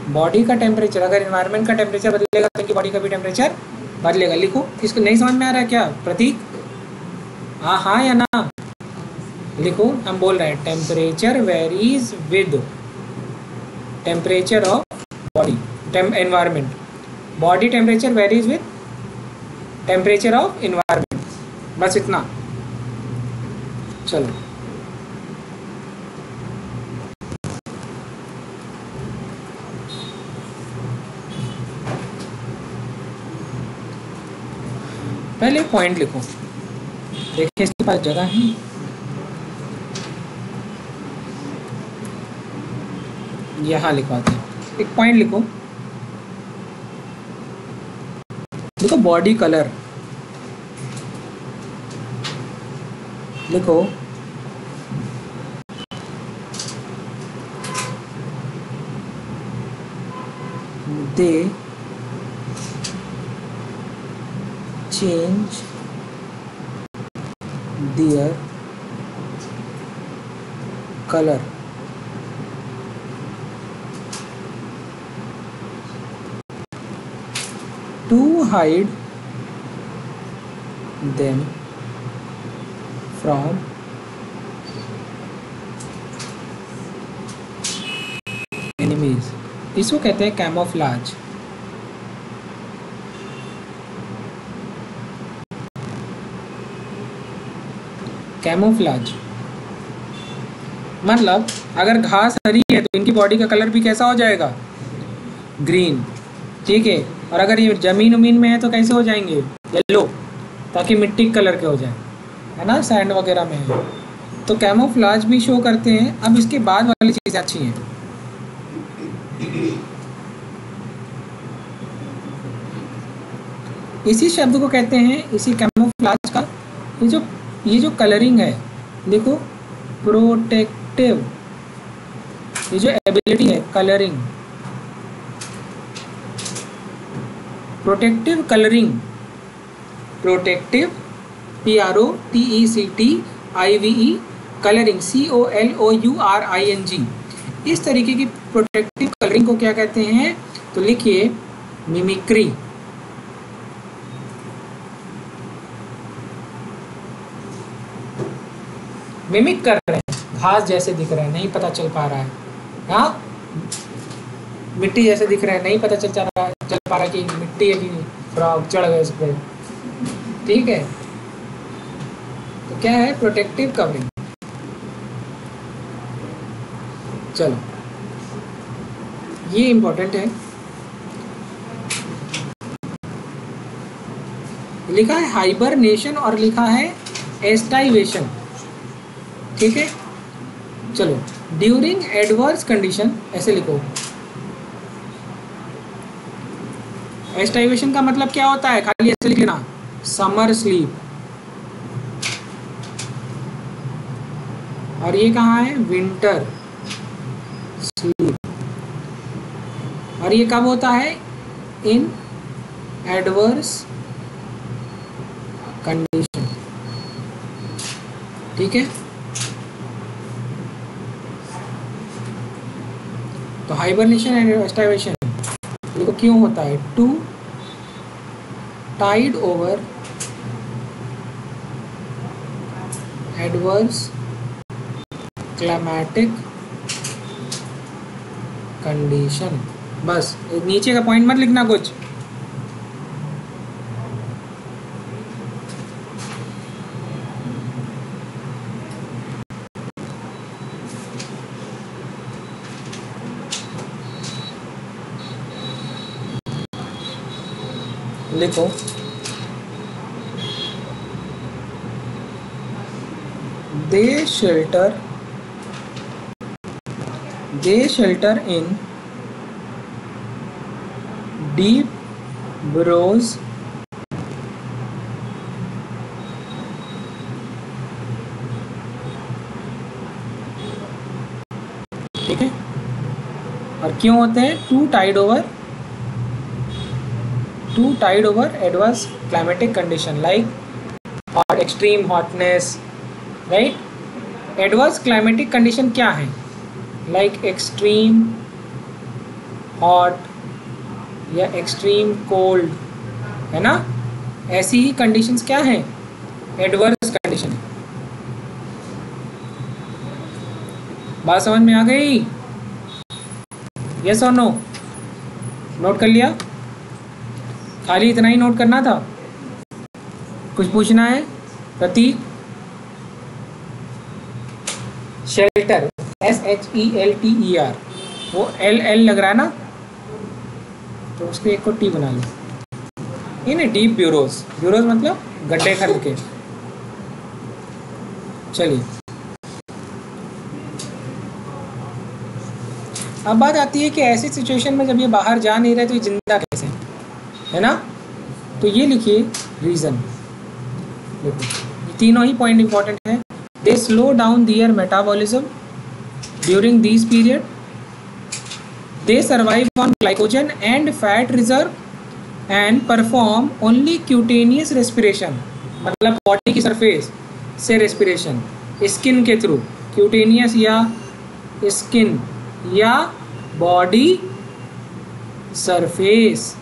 Body का टेम्परेचर, अगर एनवायरनमेंट का टेम्परेचर बदलेगा तो इनकी बॉडी का भी टेम्परेचर बदलेगा। लिखो, इसको नहीं समझ में आ रहा है क्या प्रतीक? हाँ या ना? लिखो, हम बोल रहे हैं temperature varies with temperature of body environment, body temperature varies with temperature of environment. बस इतना। चलो, पहले पॉइंट लिखो, देखिए इसके पास जगह है। यहाँ लिखवाते हैं, एक पॉइंट लिखो, देखो बॉडी कलर लिखो, they change their colour to hide them from enemies। इसको कहते हैं कैमोफ्लाज। कैमोफ्लाज मतलब अगर घास हरी है तो इनकी बॉडी का कलर भी कैसा हो जाएगा? ग्रीन, ठीक है। और अगर ये जमीन उमीन में है तो कैसे हो जाएंगे? येलो, ताकि मिट्टी कलर के हो जाए, है ना, सैंड वगैरह में है तो कैमोफ्लाज भी शो करते हैं। अब इसके बाद वाली चीज़ें अच्छी हैं। इसी शब्द को कहते हैं, इसी कैमोफ्लाज का ये जो कलरिंग है, देखो प्रोटेक्टिव, ये जो एबिलिटी है colouring, protective colouring, protective PROTECTIVE colouring COLOURING, इस तरीके की प्रोटेक्टिव कलरिंग को क्या कहते हैं? तो लिखिए मिमिक्री। मिमिक कर रहे हैं, घास जैसे दिख रहे हैं, नहीं पता चल पा रहा है, हाँ मिट्टी जैसे दिख रहा है, नहीं पता चल पा रहा कि मिट्टी है कि फ्रॉग चढ़ गए उस पर, ठीक है। तो क्या है? Protective covering. चलो, ये इंपॉर्टेंट है। लिखा है हाइबरनेशन और लिखा है एस्टाइवेशन, ठीक है। चलो, ड्यूरिंग एडवर्स कंडीशन ऐसे लिखो। एस्टाइवेशन का मतलब क्या होता है? खाली ऐसे लिख लेना, समर स्लीप। और ये कहाँ है? Winter sleep. और ये कब होता है? इन एडवर्स कंडीशन, ठीक है। हाइबरनेशन एंड एस्टाइवेशन देखो क्यों होता है, to tide over adverse climatic condition. बस नीचे का पॉइंट मत लिखना कुछ। लिखो they shelter in deep burrows ठीक है। और क्यों होते हैं, to tide over adverse climatic condition like hot, extreme hotness, right. Adverse climatic condition क्या है, लाइक एक्सट्रीम हॉट या एक्सट्रीम कोल्ड, है ना। ऐसी ही कंडीशंस क्या हैं, एडवर्स कंडीशन। बात समझ में आ गई, यस और नो। नोट कर लिया, खाली इतना ही नोट करना था, कुछ पूछना है। प्रतीक, शेल्टर SHELTER, वो L लग रहा है ना, तो उसके एक को T बना लो। ये ना डीप ब्यूरोज मतलब गड्ढे खन के। चलिए अब बात आती है कि ऐसी सिचुएशन में जब ये बाहर जा नहीं रहे तो ये जिंदा कैसे है ना। तो ये लिखिए रीज़न, देखो तीनों ही पॉइंट इंपॉर्टेंट है। They slow down their metabolism during this period, they survive on glycogen and fat reserve and perform only cutaneous respiration, मतलब बॉडी की सरफेस से रेस्पिरेशन, स्किन के थ्रू, क्यूटेनियस या स्किन या बॉडी सरफेस।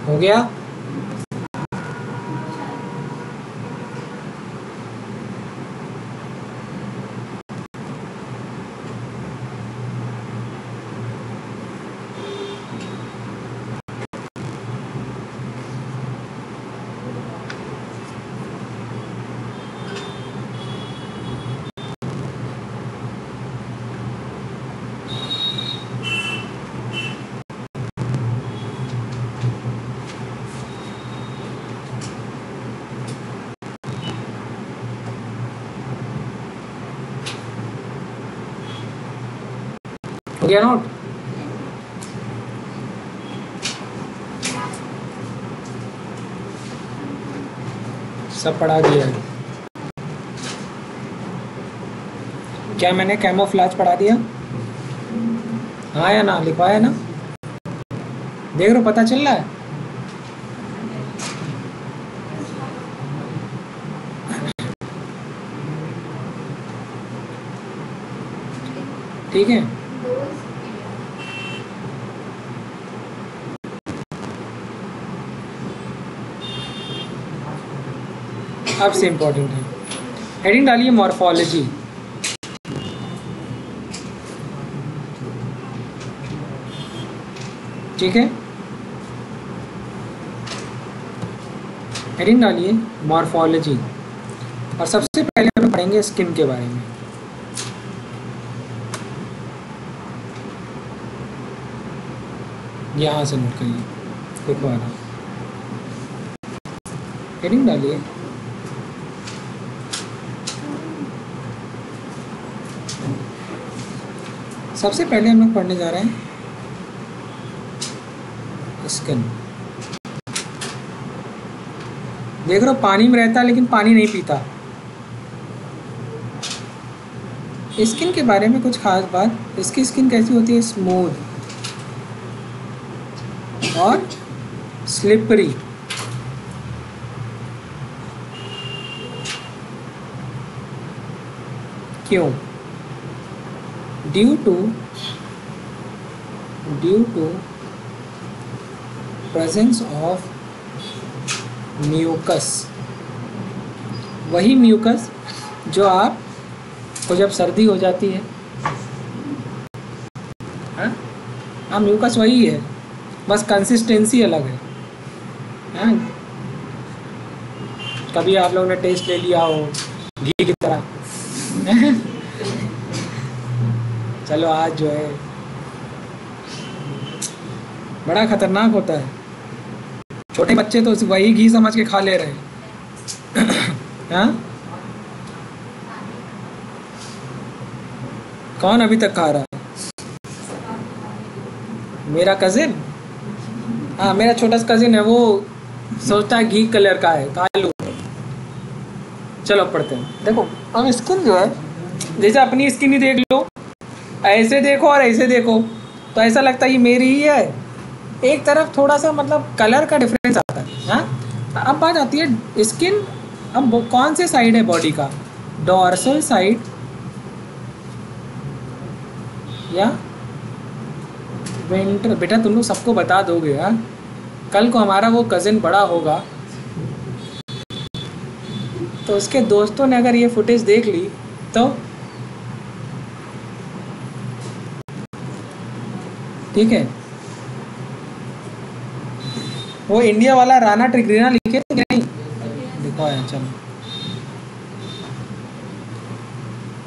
हो गया, हो गया नोट। सब पढ़ा दिया है क्या मैंने, कैमोफ्लेज पढ़ा दिया, हाँ या ना, लिखवाया ना, देख रहे हो पता चल रहा है। ठीक है, अब से इम्पोर्टेंट है, हेडिंग डालिए मॉर्फोलॉजी। ठीक है, हेडिंग डालिए मॉर्फोलॉजी, और सबसे पहले हम पढ़ेंगे स्किन के बारे में। यहाँ से नोट करिए, देखो आ रहा, हेडिंग डालिए सबसे पहले हम लोग पढ़ने जा रहे हैं स्किन। देख रहे हो पानी में रहता है लेकिन पानी नहीं पीता। स्किन के बारे में कुछ खास बात, इसकी स्किन कैसी होती है? स्मूथ और स्लिपरी। क्यों? Due to presence of mucus. वही म्यूकस जो आप को जब सर्दी हो जाती है, हाँ म्यूकस वही है, बस कंसिस्टेंसी अलग है। हाँ, कभी आप लोगों ने टेस्ट ले लिया हो घी की तरह। चलो आज जो है बड़ा खतरनाक होता है, छोटे बच्चे तो वही घी समझ के खा ले रहे हैं। हाँ, कौन अभी तक खा रहा है? मेरा कजिन, हाँ मेरा छोटा सा कजिन है, वो सोचता है घी कलर का है, खा लो। चलो पढ़ते हैं। देखो अब स्किन जो है, जैसे अपनी स्किन ही देख लो, ऐसे देखो और ऐसे देखो तो ऐसा लगता है ये मेरी ही है। एक तरफ थोड़ा सा मतलब कलर का डिफरेंस आता है। हाँ, अब बात आती है स्किन, अब कौन से साइड है बॉडी का? डॉर्सल साइड या वेंट्रल? बेटा तुम लोग सबको बता दोगे। हाँ, कल को हमारा वो कज़िन बड़ा होगा तो उसके दोस्तों ने अगर ये फुटेज देख ली तो ठीक है। वो इंडिया वाला राणा ट्रिग्रीना लिखे थे कि नहीं? लिखो है, चलो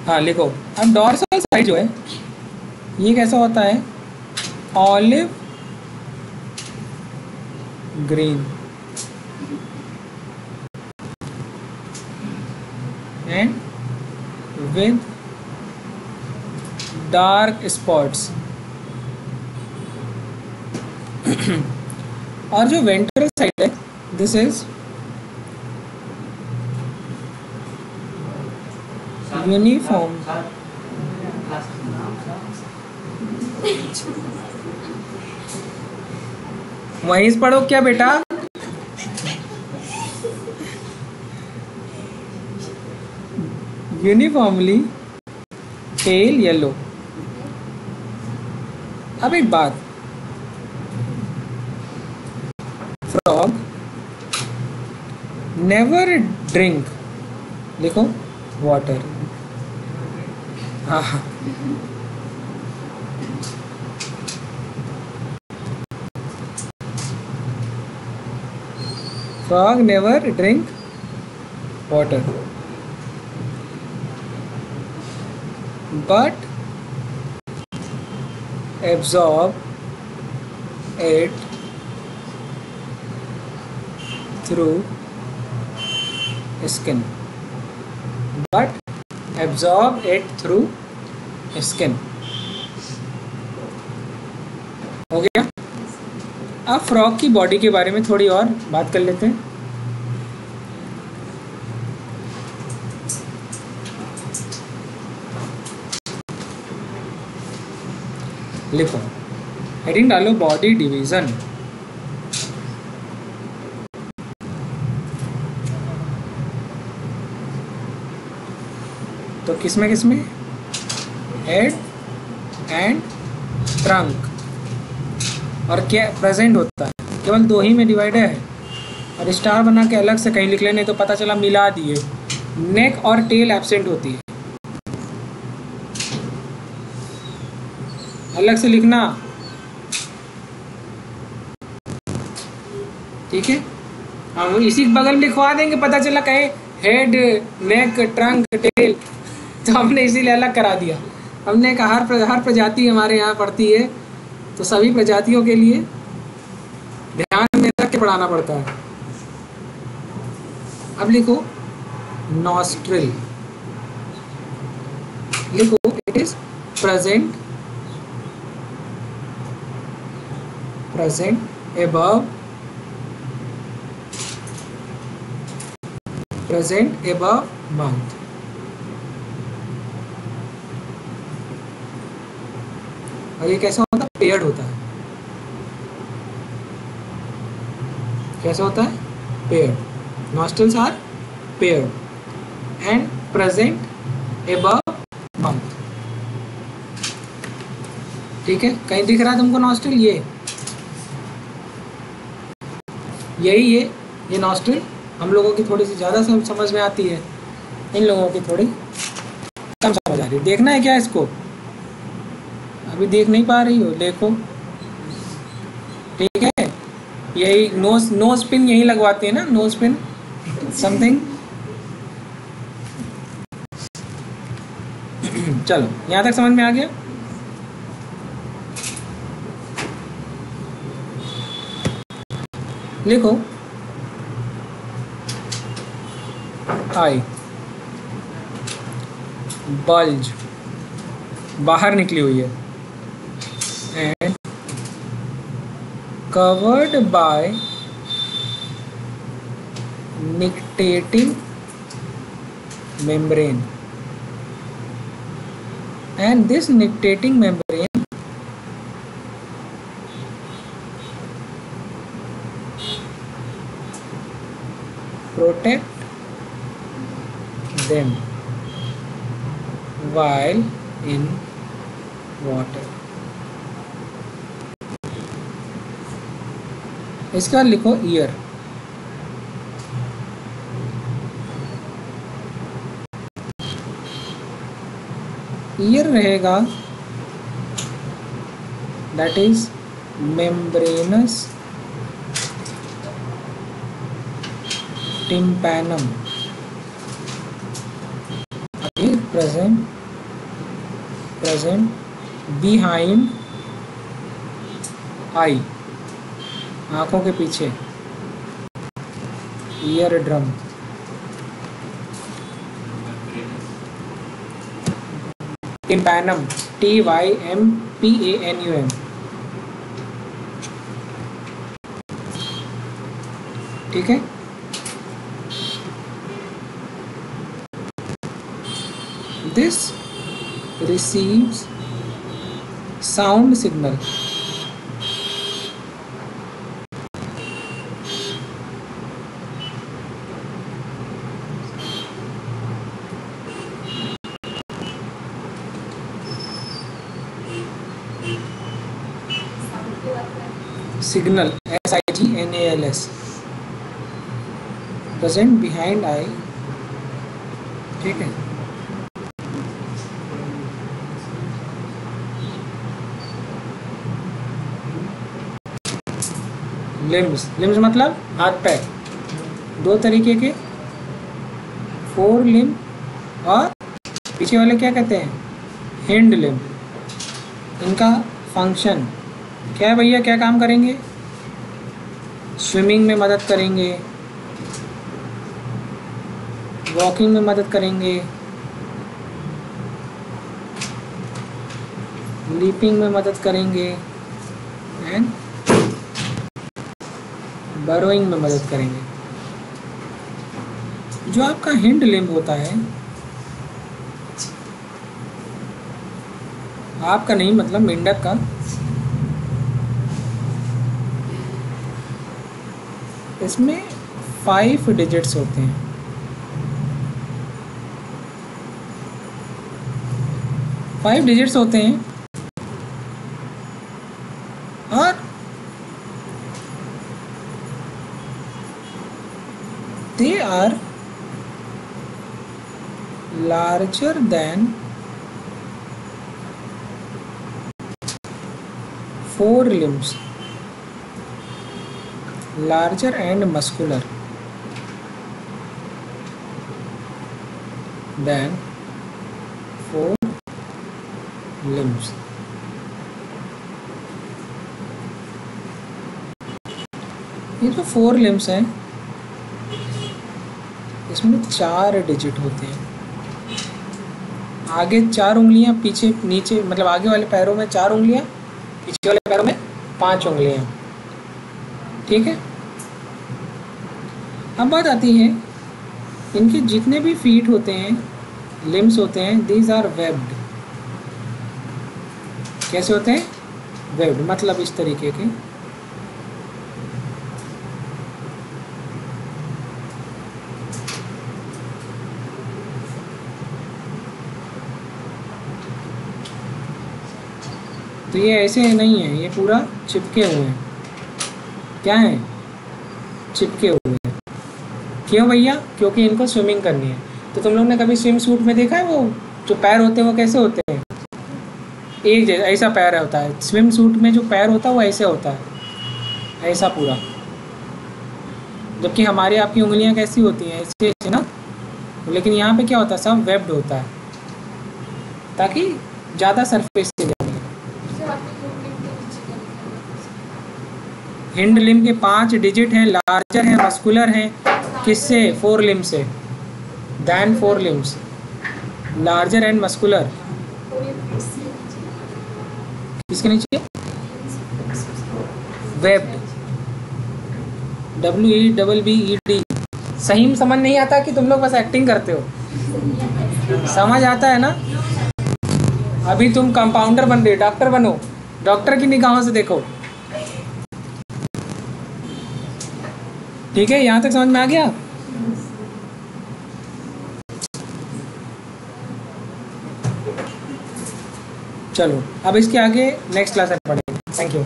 हाँ लिखो। अब डॉर्सल साइड जो है ये कैसा होता है? Olive green and with dark spots. और जो वेंट्रल साइड है, दिस इज यूनिफॉर्म वहीं से पढ़ो क्या बेटा? Uniformly pale yellow. अब एक बात, फ्रॉग नेवर ड्रिंक, देखो वाटर। हाँ frog never drink water but absorb it through skin, but absorb it through skin। हो गया? अब फ्रॉग की बॉडी के बारे में थोड़ी और बात कर लेते हैं। लिखो, हेडिंग डालो बॉडी डिवीजन। तो किसमें किसमें? Head and trunk. और क्या प्रेजेंट होता है? केवल दो ही में डिवाइड है। और स्टार बना के अलग से कहीं लिख लेने तो पता चला मिला दिए। नेक और टेल एब्सेंट होती है, अलग से लिखना, ठीक है। हम इसी बगल में लिखवा देंगे, पता चला कहे हेड नेक ट्रंक टेल, तो हमने इसीलिए अलग करा दिया। हमने कहा हर प्रजाति हमारे यहाँ पढ़ती है तो सभी प्रजातियों के लिए ध्यान में रख के पढ़ाना पड़ता है। अब लिखो नॉस्ट्रिल, लिखो it is present present above mouth. और ये कैसा होता है? पेयर्ड होता है। कैसा होता है? Paired. Nostrils are paired and present above mouth. ठीक है, कहीं दिख रहा है तुमको नॉस्ट्रल? यही है ये नॉस्ट्रल। हम लोगों की थोड़ी सी ज़्यादा समझ में आती है, इन लोगों की थोड़ी कम समझ आ रही है। देखना है क्या इसको? अभी देख नहीं पा रही हो? देखो, ठीक है। यही नोज पिन यही लगवाती है ना, नोज पिन समथिंग। चलो, यहाँ तक समझ में आ गया? लिखो आई, बल्ज बाहर निकली हुई है, and covered by nictitating membrane, and this nictitating membrane protect them while in water. इसका लिखो ईयर। ईयर रहेगा that is membranous tympanum, present behind eye, आंखों के पीछे, ईयर ड्रम। Tympanum, TYMPANUM। ठीक है, this receives sound signal signal SIGNALS present behind eye। ठीक है, लिम्स मतलब हाथ पैर, दो तरीके के, फोर लिम्ब और पीछे वाले क्या कहते हैं? Hind limb. इनका फंक्शन क्या है भैया? क्या काम करेंगे? स्विमिंग में मदद करेंगे, वॉकिंग में मदद करेंगे, लीपिंग में मदद करेंगे एंड बरोइंग में मदद करेंगे। जो आपका हिंड लिम्ब होता है, आपका नहीं मतलब मेंढक का, इसमें 5 डिजिट्स होते हैं। 5 डिजिट्स होते हैं और they are larger than 4 limbs, larger and muscular than 4 limbs। ये जो 4 limbs हैं, इसमें 4 डिजिट होते हैं। आगे 4 उंगलियां, पीछे नीचे मतलब आगे वाले पैरों में 4 उंगलियां, पीछे वाले पैरों में 5 उंगलियां। ठीक है। अब बात आती है इनके जितने भी फीट होते हैं, लिम्स होते हैं, दीज आर वेब्ड। कैसे होते हैं? वेब्ड, मतलब इस तरीके के। तो ये ऐसे नहीं है, ये पूरा चिपके हुए हैं। क्या है? चिपके हुए हैं। क्यों भैया? क्योंकि इनको स्विमिंग करनी है। तो तुम लोग ने कभी स्विम सूट में देखा है वो जो पैर होते हैं वो कैसे होते हैं? एक जैसा ऐसा पैर होता है। स्विम सूट में जो पैर होता है वो ऐसे होता है, ऐसा पूरा। जबकि हमारी आपकी उंगलियां कैसी होती हैं? ऐसे ऐसे ना। लेकिन यहाँ पे क्या होता है? सब वेब्ड होता है ताकि ज़्यादा सरफेस से जाए। हिंड लिम्ब के 5 डिजिट हैं, लार्जर हैं, मस्कुलर हैं। किससे? 4 लिम्ब से। Then 4 limbs, larger and muscular. किसके नीचे? Webbed, WEBBED। सही में समझ नहीं आता कि तुम लोग बस एक्टिंग करते हो? समझ आता है ना? अभी तुम कंपाउंडर बन रहे, डॉक्टर बनो, डॉक्टर की निगाहों से देखो। ठीक है, यहाँ तक समझ में आ गया? चलो अब इसके आगे नेक्स्ट क्लास में पढ़ेंगे। Thank you.